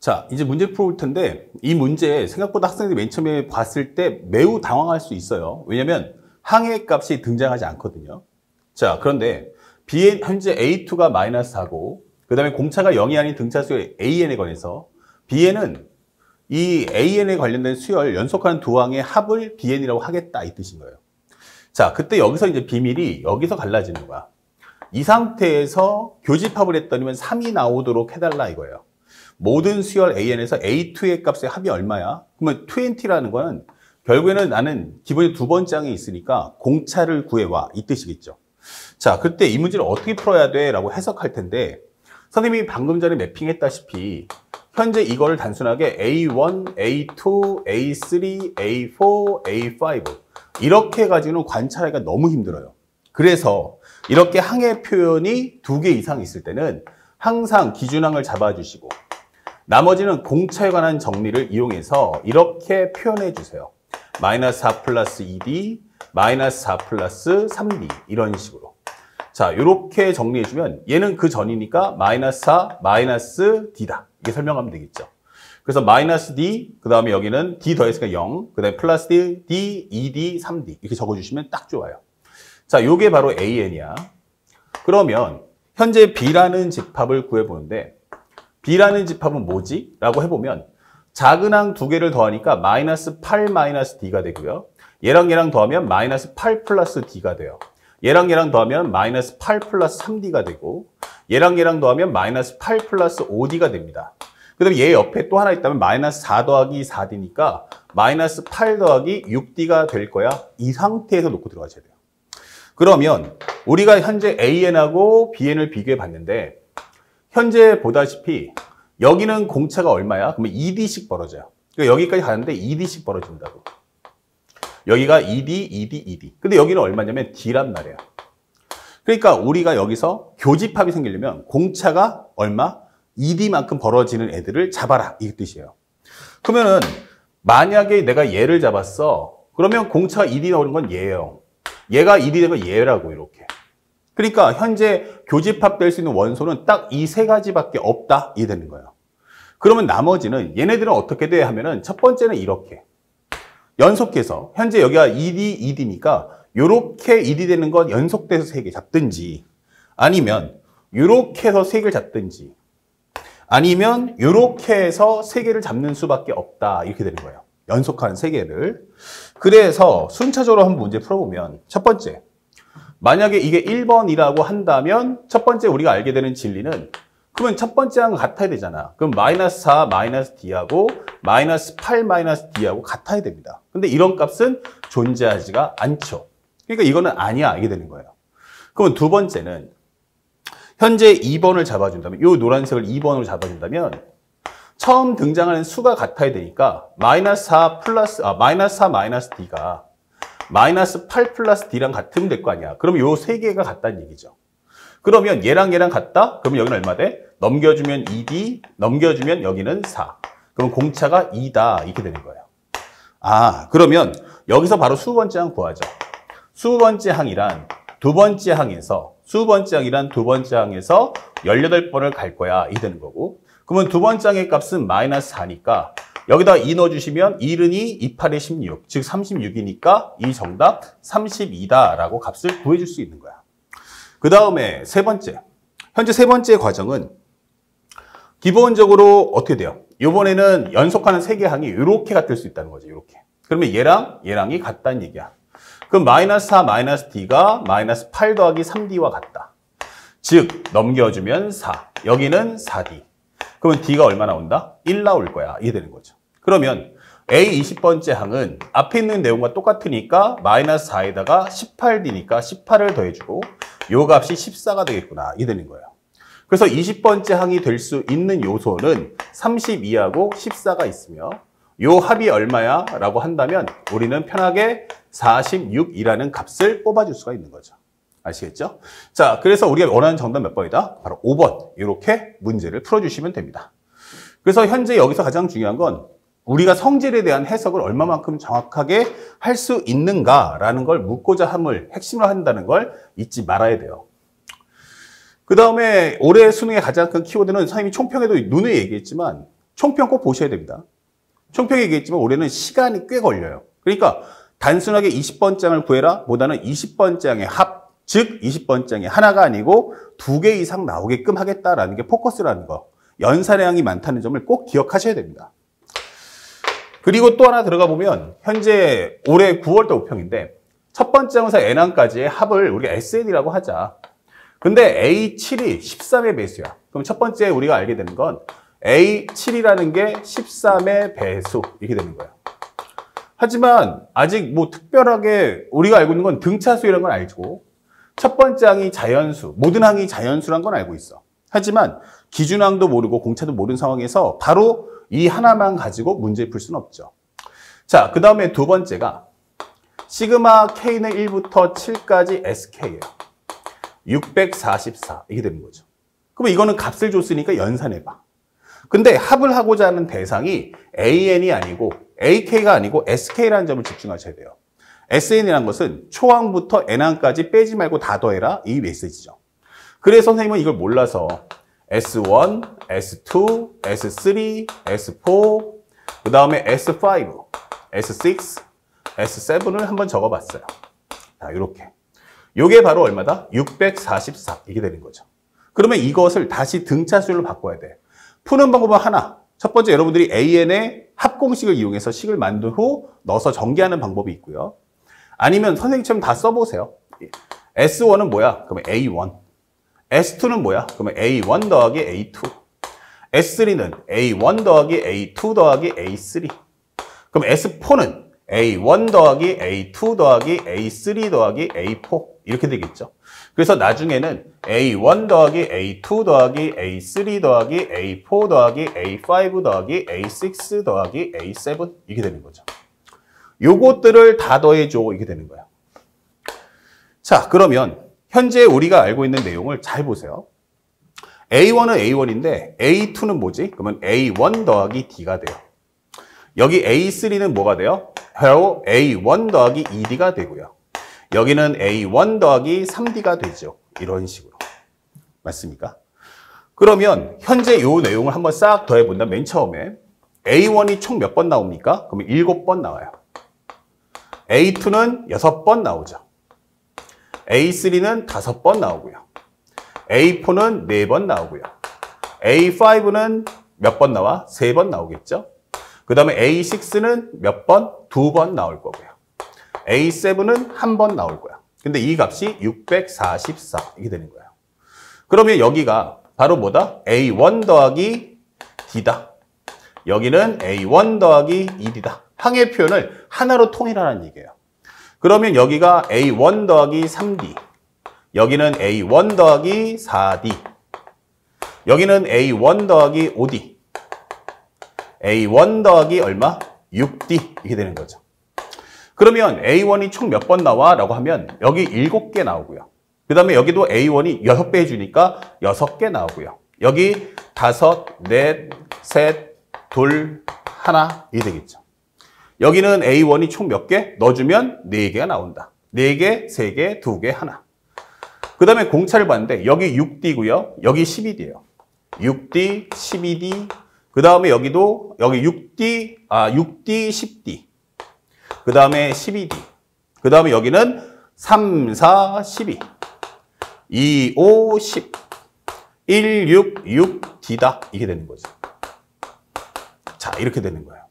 자, 이제 문제 풀어볼 텐데 이 문제 생각보다 학생들이 맨 처음에 봤을 때 매우 당황할 수 있어요. 왜냐면 항의 값이 등장하지 않거든요. 자, 그런데 Bn 현재 A2가 마이너스 4고 그 다음에 공차가 0이 아닌 등차수의 AN에 관해서 Bn은 이 AN에 관련된 수열 연속하는 두 항의 합을 BN이라고 하겠다 이 뜻인 거예요. 자, 그때 여기서 이제 비밀이 여기서 갈라지는 거야. 이 상태에서 교집합을 했더니면 3이 나오도록 해달라 이거예요. 모든 수열 AN에서 A2의 값의 합이 얼마야? 그러면 20라는 거는 결국에는 나는 기본에 두 번째 항에 있으니까 공차를 구해와 이 뜻이겠죠. 자, 그때 이 문제를 어떻게 풀어야 돼? 라고 해석할 텐데 선생님이 방금 전에 매핑했다시피 현재 이거를 단순하게 A1, A2, A3, A4, A5 이렇게 해가지고는 관찰하기가 너무 힘들어요. 그래서 이렇게 항의 표현이 2개 이상 있을 때는 항상 기준항을 잡아주시고 나머지는 공차에 관한 정리를 이용해서 이렇게 표현해 주세요. 마이너스 4 플러스 2D, 마이너스 4 플러스 3D 이런 식으로. 자, 이렇게 정리해주면 얘는 그 전이니까 마이너스 4, 마이너스 D다. 이게 설명하면 되겠죠. 그래서 마이너스 D, 그 다음에 여기는 D 더했으니까 0, 그 다음에 플러스 D, D, 2D, 3D 이렇게 적어주시면 딱 좋아요. 자, 요게 바로 AN이야. 그러면 현재 B라는 집합을 구해보는데 B라는 집합은 뭐지? 라고 해보면 작은 항 두 개를 더하니까 마이너스 8 마이너스 D가 되고요. 얘랑 얘랑 더하면 마이너스 8 플러스 D가 돼요. 얘랑 얘랑 더하면 마이너스 8 플러스 3D가 되고 얘랑 얘랑 더하면 마이너스 8 플러스 5D가 됩니다. 그 다음에 얘 옆에 또 하나 있다면 마이너스 4 더하기 4D니까 마이너스 8 더하기 6D가 될 거야. 이 상태에서 놓고 들어가셔야 돼요. 그러면 우리가 현재 AN하고 BN을 비교해 봤는데 현재 보다시피 여기는 공차가 얼마야? 그러면 2D씩 벌어져요. 그러니까 여기까지 가는데 2D씩 벌어진다고. 여기가 2D, 2D, 2D. 근데 여기는 얼마냐면 D란 말이에요. 그러니까 우리가 여기서 교집합이 생기려면 공차가 얼마? 2D만큼 벌어지는 애들을 잡아라. 이 뜻이에요. 그러면은 만약에 내가 얘를 잡았어. 그러면 공차가 2D 나오는 건 얘예요. 얘가 2D 되면 얘라고 이렇게. 그러니까 현재 교집합될 수 있는 원소는 딱 이 세 가지밖에 없다. 이게 되는 거예요. 그러면 나머지는 얘네들은 어떻게 돼? 하면은 첫 번째는 이렇게. 연속해서 현재 여기가 2D, 2D니까 요렇게 2D 되는 건 연속돼서 3개 잡든지 아니면 요렇게 해서 3개를 잡든지 아니면 요렇게 해서 3개를 잡는 수밖에 없다. 이렇게 되는 거예요. 연속하는 3개를. 그래서 순차적으로 한번 문제 풀어보면 첫 번째. 만약에 이게 1번이라고 한다면 첫 번째 우리가 알게 되는 진리는 그러면 첫 번째 항은 같아야 되잖아. 그럼 마이너스 4 마이너스 D하고 마이너스 8 마이너스 D하고 같아야 됩니다. 근데 이런 값은 존재하지가 않죠. 그러니까 이거는 아니야. 이게 되는 거예요. 그러면 두 번째는 현재 2번을 잡아준다면 이 노란색을 2번으로 잡아준다면 처음 등장하는 수가 같아야 되니까 마이너스 4 마이너스 D가 마이너스 8 플러스 D랑 같으면 될 거 아니야. 그럼 요 세 개가 같다는 얘기죠. 그러면 얘랑 얘랑 같다? 그러면 여기는 얼마 돼? 넘겨주면 2D, 넘겨주면 여기는 4. 그럼 공차가 2다. 이렇게 되는 거예요. 아, 그러면 여기서 바로 수번째 항 구하죠. 수번째 항이란 두 번째 항에서 수번째 항이란 두 번째 항에서 18번을 갈 거야. 이 되는 거고. 그러면 두 번째 항의 값은 마이너스 4니까 여기다 2 넣어주시면 1은 2, 2, 8에 16, 즉 36이니까 이 정답 32다라고 값을 구해줄 수 있는 거야. 그 다음에 세 번째. 현재 세 번째 과정은 기본적으로 어떻게 돼요? 이번에는 연속하는 3개 항이 이렇게 같을 수 있다는 거죠. 이렇게. 그러면 얘랑 얘랑이 같다는 얘기야. 그럼 마이너스 4 마이너스 D가 마이너스 8 더하기 3D와 같다. 즉 넘겨주면 4. 여기는 4D. 그러면 D가 얼마 나온다? 1 나올 거야. 이게 되는 거죠. 그러면 A 20번째 항은 앞에 있는 내용과 똑같으니까 마이너스 4에다가 18D니까 18을 더해주고 요 값이 14가 되겠구나. 이게 되는 거예요. 그래서 20번째 항이 될 수 있는 요소는 32하고 14가 있으며 요 합이 얼마야? 라고 한다면 우리는 편하게 46이라는 값을 뽑아줄 수가 있는 거죠. 아시겠죠? 자, 그래서 우리가 원하는 정답 몇 번이다? 바로 5번. 이렇게 문제를 풀어주시면 됩니다. 그래서 현재 여기서 가장 중요한 건 우리가 성질에 대한 해석을 얼마만큼 정확하게 할 수 있는가라는 걸 묻고자 함을 핵심으로 한다는 걸 잊지 말아야 돼요. 그 다음에 올해 수능의 가장 큰 키워드는 선생님이 총평에도 누누이 얘기했지만 총평 꼭 보셔야 됩니다. 총평에 얘기했지만 올해는 시간이 꽤 걸려요. 그러니까 단순하게 20번장을 구해라 보다는 20번장의 합, 즉 20번장이 하나가 아니고 2개 이상 나오게끔 하겠다라는 게 포커스라는 거. 연산량이 많다는 점을 꼭 기억하셔야 됩니다. 그리고 또 하나 들어가 보면 현재 올해 9월달 우평인데 첫 번째 항사 N항까지의 합을 우리가 SN이라고 하자. 근데 A7이 13의 배수야. 그럼 첫 번째 우리가 알게 되는 건 A7이라는 게 13의 배수 이렇게 되는 거예요. 하지만 아직 뭐 특별하게 우리가 알고 있는 건 등차수라는 건 알고 첫 번째 항이 자연수, 모든 항이 자연수란 건 알고 있어. 하지만 기준항도 모르고 공차도 모르는 상황에서 바로 이 하나만 가지고 문제 풀 수는 없죠. 자, 그 다음에 두 번째가 시그마 K는 1부터 7까지 SK예요. 644 이게 되는 거죠. 그럼 이거는 값을 줬으니까 연산해봐. 근데 합을 하고자 하는 대상이 AN이 아니고 AK가 아니고 SK라는 점을 집중하셔야 돼요. SN이라는 것은 초항부터 N항까지 빼지 말고 다 더해라 이 메시지죠. 그래서 선생님은 이걸 몰라서 S1, S2, S3, S4, 그 다음에 S5, S6, S7을 한번 적어봤어요. 자, 이렇게. 요게 바로 얼마다? 644 이게 되는 거죠. 그러면 이것을 다시 등차수로 바꿔야 돼. 푸는 방법은 하나. 첫 번째 여러분들이 AN의 합공식을 이용해서 식을 만든 후 넣어서 전개하는 방법이 있고요. 아니면 선생님처럼 다 써보세요. S1은 뭐야? 그러면 A1. S2는 뭐야? 그러면 A1 더하기 A2. S3는 A1 더하기 A2 더하기 A3. 그럼 S4는 A1 더하기 A2 더하기 A3 더하기 A4 이렇게 되겠죠. 그래서 나중에는 A1 더하기 A2 더하기 A3 더하기 A4 더하기 A5 더하기 A6 더하기 A7 이렇게 되는 거죠. 요것들을 다 더해줘 이렇게 되는 거예요. 자, 그러면 현재 우리가 알고 있는 내용을 잘 보세요. A1은 A1인데 A2는 뭐지? 그러면 A1 더하기 D가 돼요. 여기 A3는 뭐가 돼요? 바로 A1 더하기 2D가 되고요. 여기는 A1 더하기 3D가 되죠. 이런 식으로. 맞습니까? 그러면 현재 이 내용을 한번 싹 더해본다면 맨 처음에 A1이 총 몇 번 나옵니까? 그러면 7번 나와요. A2는 6번 나오죠. A3는 5번 나오고요. A4는 4번 나오고요. A5는 몇 번 나와? 3번 나오겠죠? 그 다음에 A6는 몇 번? 2번 나올 거고요. A7은 1번 나올 거야. 근데 이 값이 644 이게 되는 거예요. 그러면 여기가 바로 뭐다? A1 더하기 D다. 여기는 A1 더하기 2D다. 항의 표현을 하나로 통일하라는 얘기예요. 그러면 여기가 A1 더하기 3D. 여기는 A1 더하기 4D. 여기는 A1 더하기 5D. A1 더하기 얼마? 6D 이렇게 되는 거죠. 그러면 A1이 총 몇 번 나와? 라고 하면 여기 7개 나오고요. 그 다음에 여기도 A1이 6배 해주니까 6개 나오고요. 여기 5, 4, 셋, 둘, 하나 이 되겠죠. 여기는 A1이 총 몇 개? 넣어주면 4개가 나온다. 4개, 3개, 2개, 하나. 그 다음에 공차를 봤는데 여기 6D고요. 여기 12D예요. 6D, 12D. 그 다음에 여기도 여기 6D, 10D. 그 다음에 12D. 그 다음에 여기는 3, 4, 12. 2, 5, 10. 1, 6, 6D다. 이게 되는 거죠. 자, 이렇게 되는 거예요.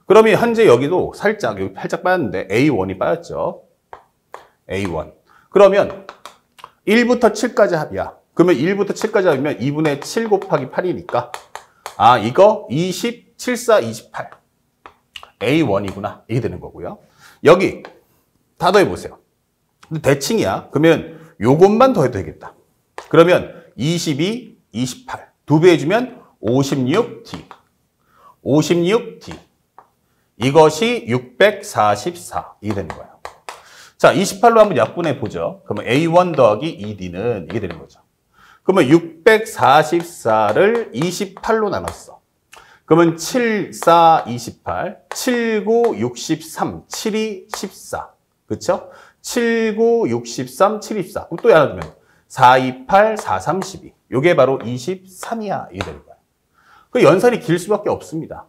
그러면 현재 여기도 살짝, 여기 살짝 빠졌는데 A1이 빠졌죠. A1. 그러면 1부터 7까지 합이야. 그러면 1부터 7까지 합이면 2분의 7 곱하기 8이니까 이거 20, 7, 4, 28. A1이구나. 이게 되는 거고요. 여기 다 더해보세요. 근데 대칭이야. 그러면 요것만 더해도 되겠다. 그러면 22, 28. 2배 해주면 56D. 56D. 이것이 644. 이게 되는 거예요. 자, 28로 한번 약분해 보죠. 그러면 A1 더하기 2D는 이게 되는 거죠. 그러면 644를 28로 나눴어. 그러면 7, 4, 28, 7, 9, 63, 7, 2, 14. 그쵸? 7, 9, 63, 7, 24. 그럼 또 하나 두면 4, 2, 8, 4, 3, 12. 요게 바로 23이야. 이게 되는 거야. 그 연산이 길 수밖에 없습니다.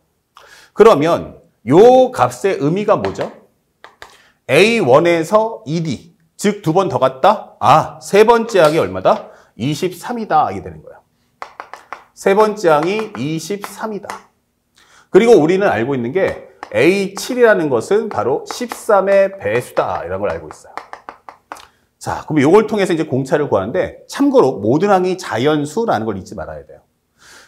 그러면 요 값의 의미가 뭐죠? A1에서 ED, 즉 두 번 더 갔다? 아, 세 번째 항이 얼마다? 23이다. 이게 되는 거예요. 세 번째 항이 23이다. 그리고 우리는 알고 있는 게 A7이라는 것은 바로 13의 배수다. 이런 걸 알고 있어요. 자, 그럼 이걸 통해서 이제 공차를 구하는데 참고로 모든 항이 자연수라는 걸 잊지 말아야 돼요.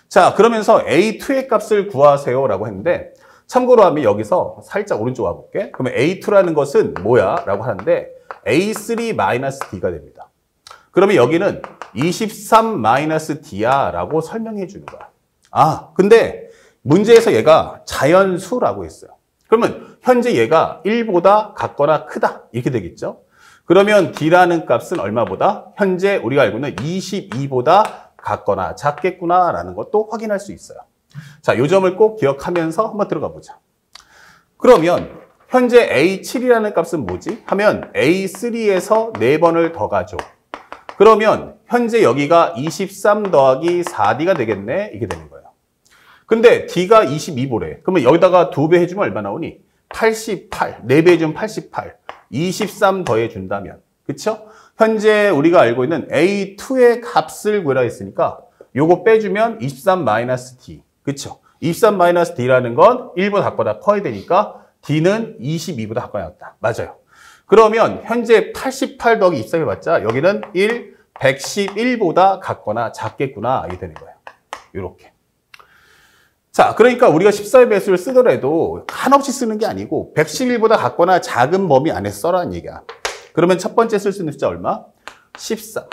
자, 그러면서 A2의 값을 구하세요라고 했는데 참고로 하면 여기서 살짝 오른쪽 와볼게. 그러면 A2라는 것은 뭐야? 라고 하는데 A3-D가 됩니다. 그러면 여기는 23-D야 라고 설명해 주는 거야. 아, 근데 문제에서 얘가 자연수라고 했어요. 그러면 현재 얘가 1보다 같거나 크다 이렇게 되겠죠. 그러면 D라는 값은 얼마보다? 현재 우리가 알고 있는 22보다 같거나 작겠구나 라는 것도 확인할 수 있어요. 자, 이 점을 꼭 기억하면서 한번 들어가 보자. 그러면 현재 A7이라는 값은 뭐지? 하면 A3에서 4번을 더 가죠. 그러면 현재 여기가 23 더하기 4D가 되겠네. 이게 되는 거예요. 근데 D가 22보래. 그러면 여기다가 2배 해주면 얼마 나오니? 88. 4배 해주면 88. 23 더해준다면. 그쵸? 현재 우리가 알고 있는 A2의 값을 구해라 했으니까 요거 빼주면 23-D. 그쵸? 23-D라는 건 1보다 같거나 커야 되니까 D는 22보다 같거나 같다. 맞아요. 그러면 현재 88 더하기 23 해봤자 여기는 111보다 같거나 작겠구나. 이게 되는 거예요. 이렇게. 자, 그러니까 우리가 14의 배수를 쓰더라도 한없이 쓰는 게 아니고 111보다 같거나 작은 범위 안에 써라는 얘기야. 그러면 첫 번째 쓸 수 있는 숫자 얼마? 14,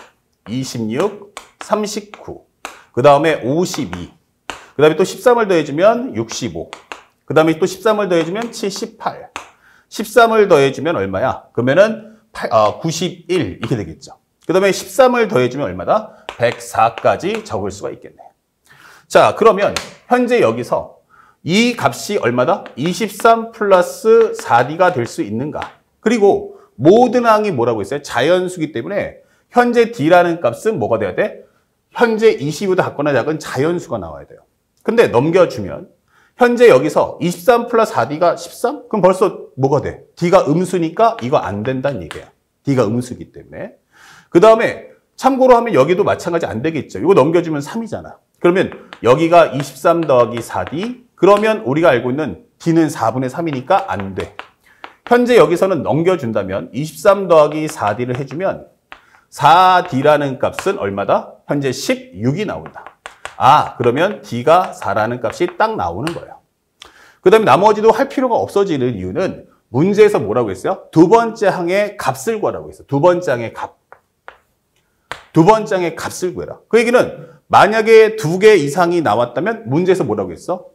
26, 39, 그 다음에 52, 그 다음에 또 13을 더해주면 65, 그 다음에 또 13을 더해주면 78, 13을 더해주면 얼마야? 그러면은 91 이렇게 되겠죠. 그 다음에 13을 더해주면 얼마다? 104까지 적을 수가 있겠네. 자, 그러면 현재 여기서 이 값이 얼마다? 23 플러스 4D가 될 수 있는가? 그리고 모든 항이 뭐라고 했어요? 자연수기 때문에 현재 D라는 값은 뭐가 돼야 돼? 현재 20보다 같거나 작은 자연수가 나와야 돼요. 근데 넘겨주면 현재 여기서 23 플러스 4D가 13? 그럼 벌써 뭐가 돼? D가 음수니까 이거 안 된다는 얘기야. D가 음수기 때문에. 그 다음에 참고로 하면 여기도 마찬가지 안 되겠죠. 이거 넘겨주면 3이잖아. 그러면 여기가 23 더하기 4D. 그러면 우리가 알고 있는 D는 4분의 3이니까 안 돼. 현재 여기서는 넘겨준다면 23 더하기 4D를 해주면 4D라는 값은 얼마다? 현재 16이 나온다. 아, 그러면 D가 4라는 값이 딱 나오는 거예요. 그 다음에 나머지도 할 필요가 없어지는 이유는 문제에서 뭐라고 했어요? 두 번째 항의 값을 구하라고 했어요. 두 번째 항의 값. 두 번째 항의 값을 구해라. 그 얘기는 만약에 2개 이상이 나왔다면 문제에서 뭐라고 했어?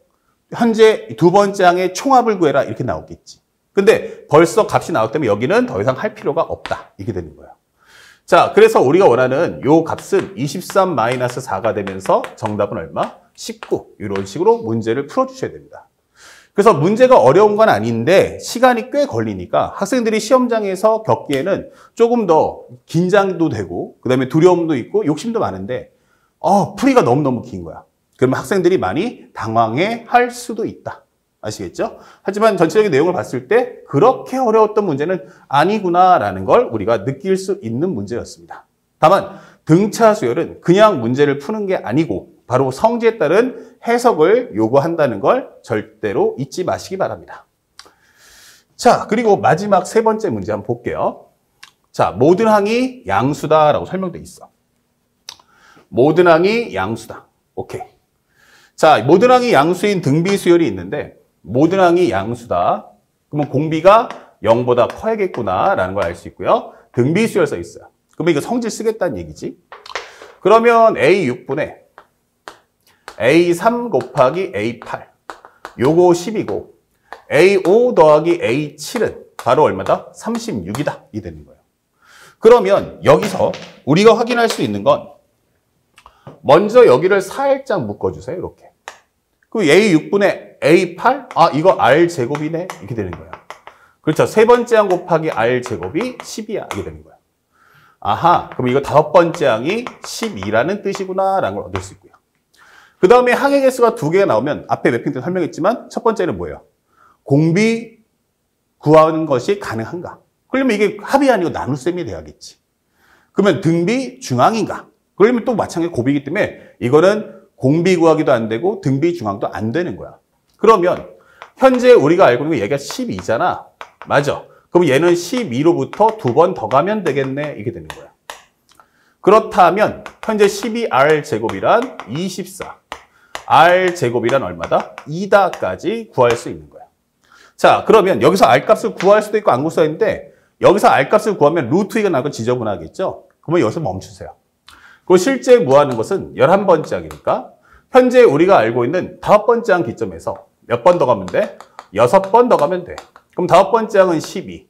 현재 두 번째 항의 총합을 구해라 이렇게 나오겠지. 근데 벌써 값이 나왔기 때문에 여기는 더 이상 할 필요가 없다. 이렇게 되는 거예요. 자, 그래서 우리가 원하는 요 값은 23-4가 되면서 정답은 얼마? 19. 이런 식으로 문제를 풀어주셔야 됩니다. 그래서 문제가 어려운 건 아닌데 시간이 꽤 걸리니까 학생들이 시험장에서 겪기에는 조금 더 긴장도 되고 그다음에 두려움도 있고 욕심도 많은데 풀이가 너무너무 긴 거야. 그러면 학생들이 많이 당황해 할 수도 있다. 아시겠죠? 하지만 전체적인 내용을 봤을 때 그렇게 어려웠던 문제는 아니구나라는 걸 우리가 느낄 수 있는 문제였습니다. 다만 등차 수열은 그냥 문제를 푸는 게 아니고 바로 성질에 따른 해석을 요구한다는 걸 절대로 잊지 마시기 바랍니다. 자, 그리고 마지막 세 번째 문제 한번 볼게요. 자, 모든 항이 양수다라고 설명돼 있어. 모든 항이 양수다. 오케이. 자, 모든 항이 양수인 등비 수열이 있는데 모든 항이 양수다. 그러면 공비가 0보다 커야겠구나라는 걸 알 수 있고요. 등비 수열 써 있어요. 그러면 이거 성질 쓰겠다는 얘기지. 그러면 A6분의 A3 곱하기 A8 요거 10이고 A5 더하기 A7은 바로 얼마다? 36이다. 이 되는 거예요. 그러면 여기서 우리가 확인할 수 있는 건 먼저 여기를 살짝 묶어주세요. 이렇게. 그 A6분의 A8? 아, 이거 R제곱이네. 이렇게 되는 거예요. 그렇죠. 세 번째 항 곱하기 R제곱이 10이야. 이게 되는 거예요. 아하, 그럼 이거 다섯 번째 항이 12라는 뜻이구나. 라는 걸 얻을 수 있고요. 그 다음에 항의 개수가 2개가 나오면 앞에 매핑 때 설명했지만 첫 번째는 뭐예요? 공비 구하는 것이 가능한가? 그러면 이게 합이 아니고 나눗셈이 돼야겠지. 그러면 등비 중항인가? 그러면 또 마찬가지 곱이기 때문에 이거는 공비 구하기도 안 되고 등비 중항도 안 되는 거야. 그러면 현재 우리가 알고 있는 게 얘가 12잖아. 맞아. 그럼 얘는 12로부터 2번 더 가면 되겠네. 이게 되는 거야. 그렇다면 현재 12r제곱이란 24. r제곱이란 얼마다? 2다까지 구할 수 있는 거야. 자, 그러면 여기서 r값을 구할 수도 있고 안 구할 수도 있는데 여기서 r값을 구하면 루트 2가 나고 지저분하겠죠? 그러면 여기서 멈추세요. 그리고 실제 구하는 것은 11번째 항이니까 현재 우리가 알고 있는 5번째 항 기점에서 몇 번 더 가면 돼? 6번 더 가면 돼. 그럼 5번째 항은 12.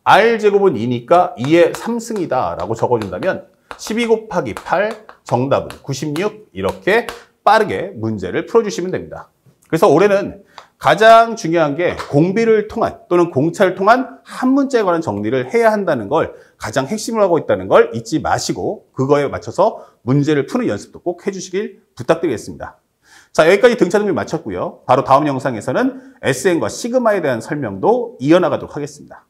r제곱은 2니까 2의 3승이다 라고 적어준다면 12 곱하기 8 정답은 96 이렇게 빠르게 문제를 풀어주시면 됩니다. 그래서 올해는 가장 중요한 게 공비를 통한 또는 공차를 통한 한 문제에 관한 정리를 해야 한다는 걸 가장 핵심으로 하고 있다는 걸 잊지 마시고 그거에 맞춰서 문제를 푸는 연습도 꼭 해주시길 부탁드리겠습니다. 자, 여기까지 등차 등비 마쳤고요. 바로 다음 영상에서는 SN과 시그마에 대한 설명도 이어나가도록 하겠습니다.